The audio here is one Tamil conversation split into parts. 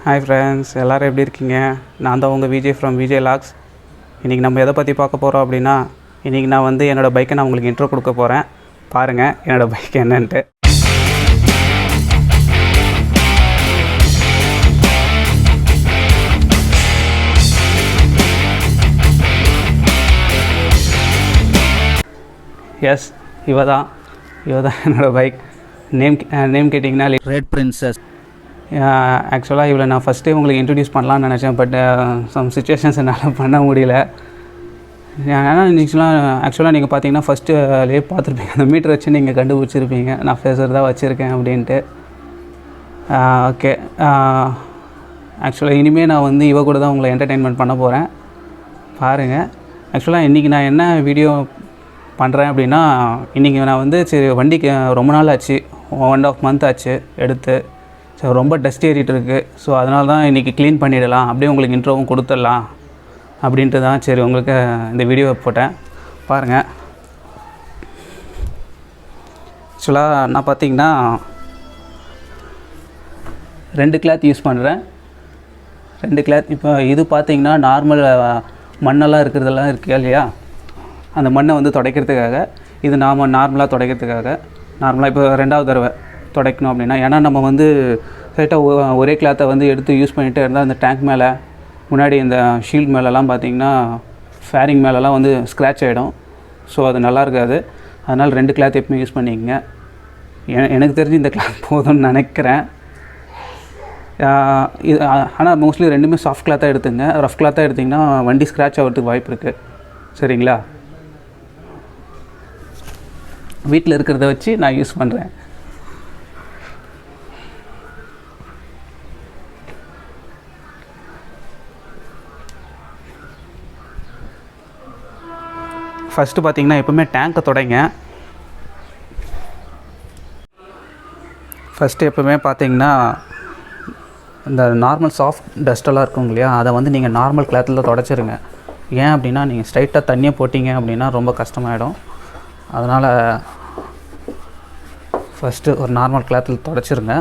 ஹாய் ஃப்ரெண்ட்ஸ், எல்லோரும் எப்படி இருக்கீங்க? நான் தான் உங்கள் விஜய் ஃப்ரம் விஜய் லாக்ஸ். இன்றைக்கி நம்ம எதை பற்றி பார்க்க போகிறோம் அப்படின்னா, இன்றைக்கி நான் வந்து என்னோடய பைக்கை நான் உங்களுக்கு இன்ட்ரோ கொடுக்க போகிறேன். பாருங்கள் என்னோடய பைக் என்னன்ட்டு. எஸ், இவ தான் என்னோடய பைக். நேம் கேட்டிங்கன்னா ரெட் பிரின்சஸ். ஆக்சுவலாக இவ்வளோ நான் ஃபஸ்ட்டே உங்களுக்கு இன்ட்ரடியூஸ் பண்ணலான்னு நினச்சேன். பட் சம் சுச்சுவேஷன்ஸ் என்னால் பண்ண முடியல. ஏன்னா ஆக்சுவலாக நீங்கள் பார்த்தீங்கன்னா ஃபஸ்ட்டுலேயே பார்த்துருப்பீங்க, அந்த மீட்டர் வச்சு நீங்கள் கண்டுபிடிச்சிருப்பீங்க நான் ஃபேஸர் தான் வச்சுருக்கேன் அப்படின்ட்டு. ஓகே, ஆக்சுவலாக இனிமேல் நான் வந்து இவ கூட தான் உங்களை என்டர்டெயின்மெண்ட் பண்ண போகிறேன். பாருங்கள். ஆக்சுவலாக இன்றைக்கி நான் என்ன வீடியோ பண்ணுறேன் அப்படின்னா, இன்றைக்கி நான் வந்து சரி வண்டிக்கு ரொம்ப நாள் ஆச்சு, 1.5 month ஆச்சு எடுத்து. ஸோ ரொம்ப டஸ்ட் ஏறிட்டு இருக்குது. ஸோ அதனால தான் இன்றைக்கி க்ளீன் பண்ணிடலாம், அப்படியே உங்களுக்கு இன்ட்ரோவும் கொடுத்துடலாம் அப்படின்ட்டு தான் சரி உங்களுக்கு இந்த வீடியோவை போட்டேன். பாருங்கள். ஆக்சுவலாக நான் பார்த்திங்கன்னா 2 கிளாத் யூஸ் பண்ணுறேன். 2 கிளாத். இப்போ இது பார்த்திங்கன்னா நார்மல் மண்ணெல்லாம் இருக்கிறதெல்லாம் இருக்குது இல்லையா, அந்த மண்ணை வந்து துடைக்கிறதுக்காக. இது நார்மலாக துடைக்கிறதுக்காக. நார்மலாக இப்போ 2வது தடவை துடைக்கணும் அப்படின்னா, ஏன்னா நம்ம வந்து சைட்டாக ஒரே கிளாத்தை வந்து எடுத்து யூஸ் பண்ணிகிட்டே இருந்தால் அந்த டேங்க் மேலே முன்னாடி இந்த ஷீல்ட் மேலெலாம் பார்த்திங்கன்னா ஃபேரிங் மேலெலாம் வந்து ஸ்க்ராட்ச் ஆகிடும். ஸோ அது நல்லா இருக்காது. அதனால் 2 கிளாத் எப்பவுமே யூஸ் பண்ணிக்கங்க. எனக்கு தெரிஞ்சு இந்த கிளாத் போதும்னு நினைக்கிறேன். இது ஆனால் மோஸ்ட்லி 2மே சாஃப்ட் கிளாத்தாக எடுத்துங்க. ரஃப் கிளாத்தாக எடுத்திங்கன்னா வண்டி ஸ்க்ராட்ச் ஆகிறதுக்கு வாய்ப்பு இருக்குது. சரிங்களா? வீட்டில் இருக்கிறத வச்சு நான் யூஸ் பண்ணுறேன். ஃபஸ்ட்டு பார்த்திங்கன்னா எப்போவுமே டேங்க்கை துடைங்க. ஃபஸ்ட்டு எப்போவுமே பார்த்திங்கன்னா இந்த நார்மல் சாஃப்ட் டஸ்ட்டெல்லாம் இருக்கும் இல்லையா, அதை வந்து நீங்கள் நார்மல் கிளாத்தில் துடைச்சிருங்க. ஏன் அப்படின்னா, நீங்கள் ஸ்ட்ரைட்டாக தண்ணியை போட்டிங்க அப்படின்னா ரொம்ப கஷ்டமாயிடும். அதனால் ஃபஸ்ட்டு ஒரு நார்மல் கிளாத்தில் துடைச்சிருங்க.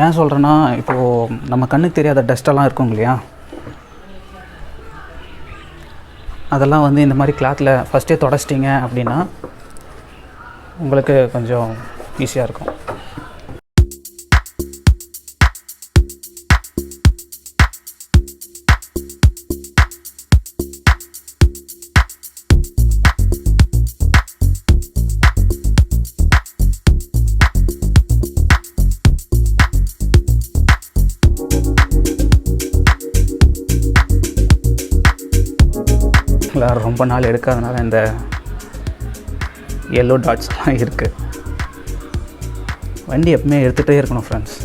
ஏன் சொல்கிறேன்னா, இப்போது நம்ம கண்ணுக்கு தெரியாத டஸ்ட்டெல்லாம் இருக்கும் இல்லையா, அதெல்லாம் வந்து இந்த மாதிரி கிளாத்தில் ஃபஸ்ட்டே துடைச்சிட்டிங்க அப்படின்னா உங்களுக்கு கொஞ்சம் ஈஸியாக இருக்கும். ரொம்ப நாள் எடுக்காதனால இந்த எல்லோ டாட்ஸ்லாம் இருக்குது. வண்டி எப்பவுமே எடுத்துகிட்டே இருக்கணும் ஃப்ரெண்ட்ஸ்,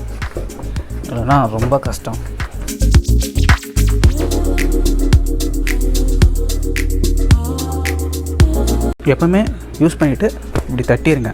இல்லைன்னா ரொம்ப கஷ்டம். எப்பவுமே யூஸ் பண்ணிவிட்டு இப்படி தட்டிடுங்க.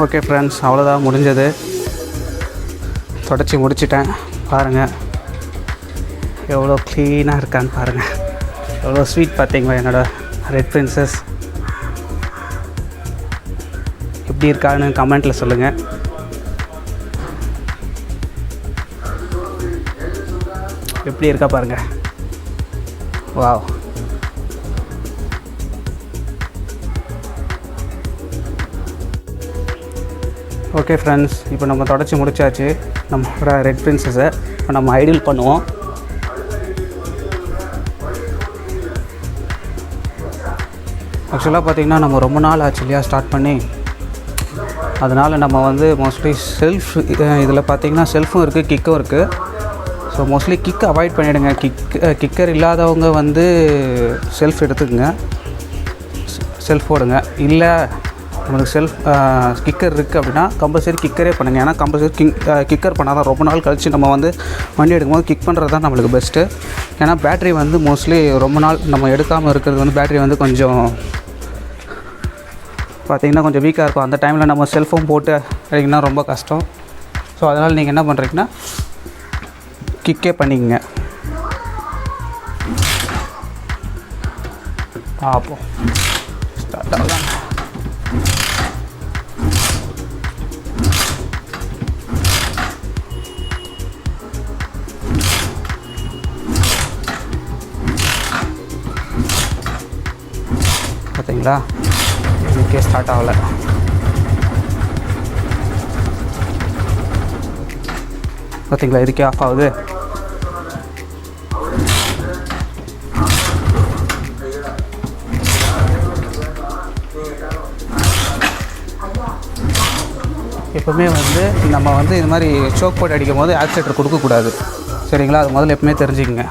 ஓகே ஃப்ரெண்ட்ஸ், அவ்வளோதான் முடிஞ்சது. தொடச்சி முடிச்சிட்டேன். பாருங்கள் எவ்வளோ க்ளீனாக இருக்கான்னு பாருங்கள். எவ்வளோ ஸ்வீட் பார்த்தீங்களா என்னோடய ரெட் பிரின்சஸ். எப்படி இருக்கான்னு கமெண்ட்டில் சொல்லுங்கள். எப்படி இருக்கா பாருங்கள். வாவ். ஓகே ஃப்ரெண்ட்ஸ், இப்போ நம்ம தொடச்சி முடிச்சாச்சு நம்மளோட ரெட் பிரின்சஸை. இப்போ நம்ம ஐடில் பண்ணுவோம். ஆக்சுவலாக பார்த்திங்கன்னா நம்ம ரொம்ப நாள் ஆச்சு இல்லையா ஸ்டார்ட் பண்ணி. அதனால் நம்ம வந்து மோஸ்ட்லி செல்ஃப் இதில் பார்த்திங்கன்னா செல்ஃபும் இருக்குது, கிக்கும் இருக்குது. ஸோ மோஸ்ட்லி கிக் அவாய்ட் பண்ணிவிடுங்க. கிக்கர் இல்லாதவங்க வந்து செல்ஃப் எடுத்துக்கோங்க, செல்ஃப் போடுங்க. இல்லை நம்மளுக்கு செல்ஃப் கிக்கர் இருக்குது அப்படின்னா கம்பல்சரி கிக்கரே பண்ணுங்கள். ஏன்னா கம்பல்சரி கிக்கர் பண்ணால் தான் ரொம்ப நாள் கழித்து நம்ம வந்து வண்டி எடுக்கும்போது கிக் பண்ணுறது தான் நம்மளுக்கு பெஸ்ட்டு. ஏன்னா பேட்ரி வந்து மோஸ்ட்லி ரொம்ப நாள் நம்ம எடுக்காமல் இருக்கிறது வந்து பேட்ரி வந்து கொஞ்சம் பார்த்திங்கன்னா கொஞ்சம் வீக்காக இருக்கும். அந்த டைமில் நம்ம செல்ஃபோன் போட்டு எடுக்கிங்கன்னா ரொம்ப கஷ்டம். ஸோ அதனால் நீங்கள் என்ன பண்ணுறீங்கன்னா கிக்கே பண்ணிக்கங்க. பார்ப்போம் ஸ்டார்ட் ஆகலாம். பார்த்தீங்களா, இதுக்கே ஸ்டார்ட் ஆகலை. பார்த்தீங்களா, இதுக்கே ஆஃப் ஆகுது. எப்போவுமே வந்து நம்ம வந்து இது மாதிரி சோக் போட்டு அடிக்கும் போது ஆக்சிலேட்டர் கொடுக்கக்கூடாது, சரிங்களா? அது முதல்ல எப்பவுமே தெரிஞ்சுக்கங்க.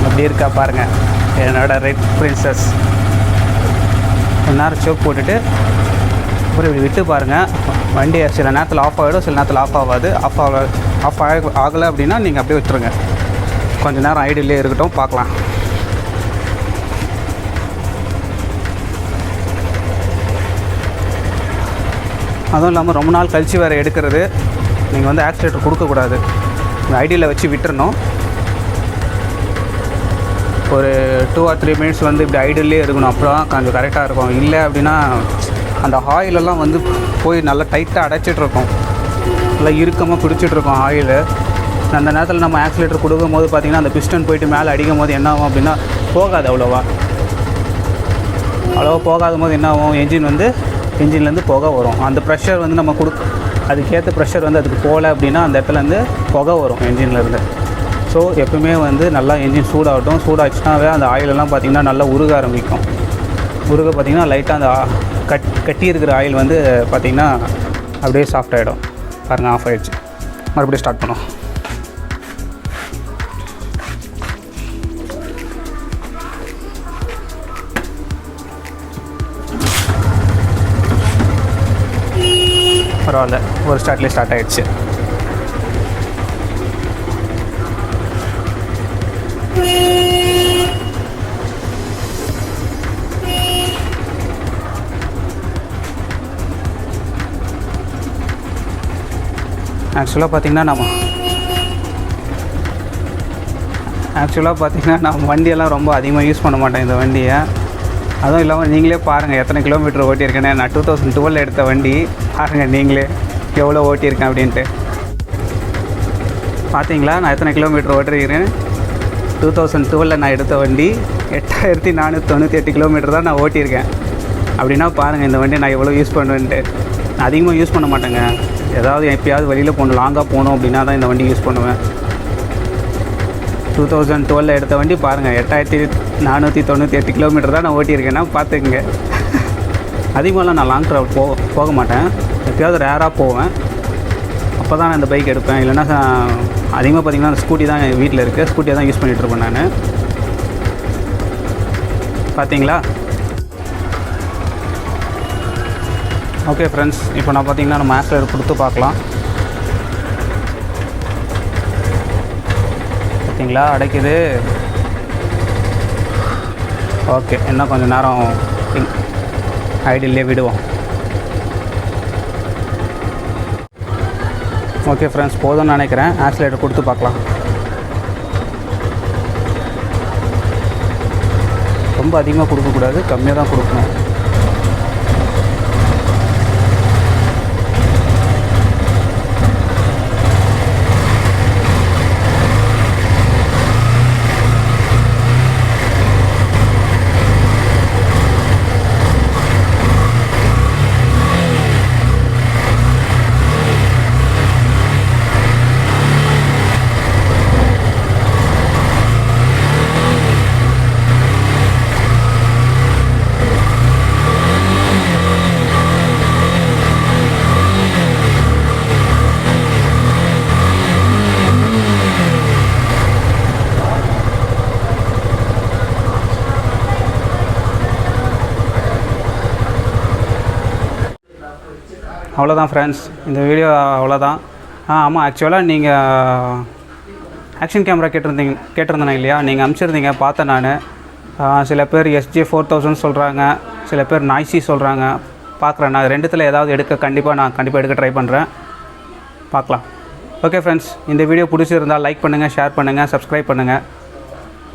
எப்படி இருக்கா பாருங்கள் என்னோடய ரெட் பிரின்சஸ். கொஞ்ச நேரம் சோக் போட்டுட்டு அப்புறம் இப்படி விட்டு பாருங்கள். வண்டி சில நேரத்தில் ஆஃப் ஆகிடும், சில நேரத்தில் ஆஃப் ஆகாது. ஆஃப் ஆகலை அப்படின்னா நீங்கள் அப்படியே விட்டுருங்க. கொஞ்சம் நேரம் ஐடியிலே இருக்கட்டும், பார்க்கலாம். அதுவும் இல்லாமல் ரொம்ப நாள் கழித்து வேறு எடுக்கிறது, நீங்கள் வந்து ஆக்சிலேட்டர் கொடுக்கக்கூடாது. ஐடியில் வச்சு விட்டுறணும். ஒரு 2 or 3 மினிட்ஸ் வந்து இப்படி ஐடிலே இருக்கணும். அப்புறம் கொஞ்சம் கரெக்டாக இருக்கும். இல்லை அப்படின்னா அந்த ஆயிலெல்லாம் வந்து போய் நல்லா டைட்டாக அடைச்சிட்ருக்கோம், நல்லா இறுக்கமாக பிடிச்சிட்ருக்கோம் ஆயிலு. அந்த நேரத்தில் நம்ம ஆக்சிலேட்டர் கொடுக்கும் போது பார்த்திங்கன்னா அந்த பிஸ்டன் போயிட்டு மேலே அடிக்கும் போது என்ன ஆகும் அப்படின்னா போகாது. அவ்வளோவா போகாத போது என்ன ஆகும், என்ஜின்லேருந்து புகை வரும். அந்த ப்ரெஷர் வந்து நம்ம அதுக்கேற்ற ப்ரெஷர் வந்து அதுக்கு போகலை அப்படின்னா அந்த இடத்துலேருந்து புகை வரும் என்ஜின்லேருந்து. ஸோ எப்பவுமே வந்து நல்லா என்ஜின் சூடாகட்டும். சூடாச்சுனாவே அந்த ஆயிலெல்லாம் பார்த்திங்கன்னா நல்லா உருக ஆரம்பிக்கும். உருக பார்த்திங்கன்னா லைட்டாக அந்த கட்டி இருக்கிற ஆயில் வந்து பார்த்திங்கன்னா அப்படியே சாஃப்ட் ஆகிடும். பாருங்கள், ஆஃப் ஆகிடுச்சு. மறுபடியும் ஸ்டார்ட் பண்ணோம். பரவாயில்ல, ஒரு ஸ்டார்ட்லேயே ஸ்டார்ட் ஆகிடுச்சு. ஆக்சுவலாக பார்த்திங்கன்னா நம்ம வண்டியெல்லாம் ரொம்ப அதிகமாக யூஸ் பண்ண மாட்டேன் இந்த வண்டியை. அதுவும் இல்லாமல் நீங்களே பாருங்கள் எத்தனை கிலோமீட்டர் ஓட்டியிருக்கேன்னு. நான் 2012 எடுத்த வண்டி. பாருங்கள் நீங்களே எவ்வளோ ஓட்டியிருக்கேன் அப்படின்ட்டு. பார்த்தீங்களா நான் எத்தனை கிலோமீட்டர் ஓட்டிருக்கிறேன். 2012 நான் எடுத்த வண்டி 8498 கிலோமீட்டர் தான் நான் ஓட்டியிருக்கேன். அப்படின்னா பாருங்கள் இந்த வண்டியை நான் எவ்வளோ யூஸ் பண்ணுவேன்ட்டு. நான் அதிகமாக யூஸ் பண்ண மாட்டேங்க. ஏதாவது எப்போயாவது வெளியில் போகணும், லாங்காக போகணும் அப்படின்னா தான் இந்த வண்டி யூஸ் பண்ணுவேன். 2012 எடுத்த வண்டி பாருங்கள் 8498 கிலோமீட்டர் தான் நான் ஓட்டியிருக்கேன்னா பார்த்துக்குங்க. அதிகமாகலாம் நான் லாங் ட்ராவல் போக மாட்டேன். எப்போயாவது ரேராக போவேன். அப்போ தான் நான் இந்த பைக் எடுப்பேன். இல்லைன்னா அதிகமாக பார்த்திங்கன்னா அந்த ஸ்கூட்டி தான் என் வீட்டில் இருக்குது. ஸ்கூட்டியை தான் யூஸ் பண்ணிகிட்ருப்பேன் நான். பார்த்தீங்களா ஓகே ஃப்ரெண்ட்ஸ், இப்போ நான் பார்த்தீங்கன்னா நம்ம ஆக்சிலேட்டர் கொடுத்து பார்க்கலாம். பார்த்தீங்களா அடைக்குது. ஓகே, இன்னும் கொஞ்சம் நேரம் ஐடியிலே விடுவோம். ஓகே ஃப்ரெண்ட்ஸ், போதும்னு நினைக்கிறேன். ஆக்சிலேட்டர் கொடுத்து பார்க்கலாம். ரொம்ப அதிகமாக கொடுக்கக்கூடாது, கம்மியாக தான் கொடுக்கணும். அவ்வளோதான் ஃப்ரெண்ட்ஸ், இந்த வீடியோ அவ்வளோதான். ஆமாம், ஆக்சுவலாக நீங்கள் ஆக்ஷன் கேமரா கேட்டிருந்தேன் இல்லையா, நீங்கள் அனுப்பிச்சிருந்தீங்க, பார்த்தேன் நான். சில பேர் SJ 4000 சொல்கிறாங்க, சில பேர் நாய்ஸி சொல்கிறாங்க. பார்க்குறேன், நான் ரெண்டுத்தில் ஏதாவது கண்டிப்பாக எடுக்க ட்ரை பண்ணுறேன். பார்க்கலாம். ஓகே ஃப்ரெண்ட்ஸ், இந்த வீடியோ பிடிச்சிருந்தால் லைக் பண்ணுங்கள், ஷேர் பண்ணுங்கள், சப்ஸ்கிரைப் பண்ணுங்கள்.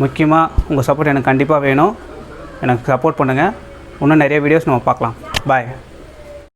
முக்கியமாக உங்கள் சப்போர்ட் எனக்கு கண்டிப்பாக வேணும். எனக்கு சப்போர்ட் பண்ணுங்கள். இன்னும் நிறைய வீடியோஸ் நம்ம பார்க்கலாம். பாய்.